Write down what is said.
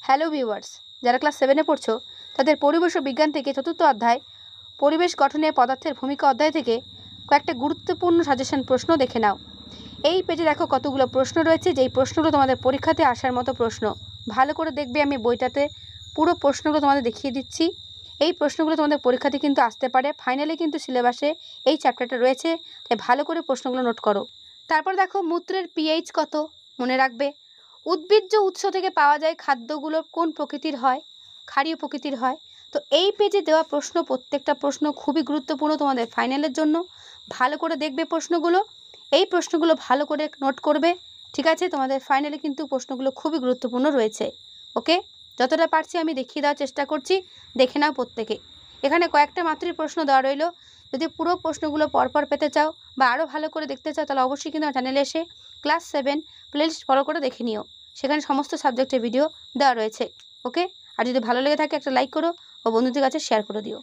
Hello viewers, যারা class 7-এ পড়ছো তাদের পরিবেশ ও বিজ্ঞান থেকে চতুর্থ অধ্যায় পরিবেশ গঠনে পদার্থের ভূমিকা অধ্যায় থেকে কয়েকটা গুরুত্বপূর্ণ সাজেশন প্রশ্ন দেখে নাও। এই পেজে দেখো কতগুলো প্রশ্ন রয়েছে, যেই প্রশ্নগুলো তোমাদের পরীক্ষাতে আসার মতো প্রশ্ন। ভালো করে দেখবে, আমি বইটাতে পুরো প্রশ্নগুলো তোমাদের দেখিয়ে দিচ্ছি। এই প্রশ্নগুলো তোমাদের পরীক্ষাতে কিন্তু আসতে পারে, ফাইনালে কিন্তু সিলেবাসে এই চ্যাপ্টারটা রয়েছে, তাই ভালো করে প্রশ্নগুলো নোট করো। তারপর দেখো মূত্রের পিএইচ কত, মনে রাখবে। উদ্ভিজ্জ উৎস থেকে পাওয়া যায় খাদ্যগুলো কোন প্রকৃতির হয়? ক্ষারীয় প্রকৃতির হয়। তো এই পেজে দেওয়া প্রশ্ন, প্রত্যেকটা প্রশ্ন খুবই গুরুত্বপূর্ণ তোমাদের ফাইনালের জন্য। ভালো করে দেখবে প্রশ্নগুলো, এই প্রশ্নগুলো ভালো করে নোট করবে, ঠিক আছে? তোমাদের ফাইনালে কিন্তু প্রশ্নগুলো খুবই গুরুত্বপূর্ণ রয়েছে। ওকে, যতটা পারছি আমি দেখিয়ে দেওয়ার চেষ্টা করছি, দেখে নাও প্রত্যেকে। এখানে কয়েকটা মাত্রই প্রশ্ন দেওয়া রইল। যদি পুরো প্রশ্নগুলো পরপর পেতে চাও বা আরও ভালো করে দেখতে চাও, তাহলে অবশ্যই কিন্তু আমার চ্যানেলে এসে ক্লাস 7 প্লেলিস্ট ফলো করে দেখে নিও। সেখানে সমস্ত সাবজেক্টের ভিডিও দেওয়া রয়েছে। ওকে, আর যদি ভালো লেগে থাকে একটা লাইক করো ও বন্ধুদের কাছে শেয়ার করে দিও।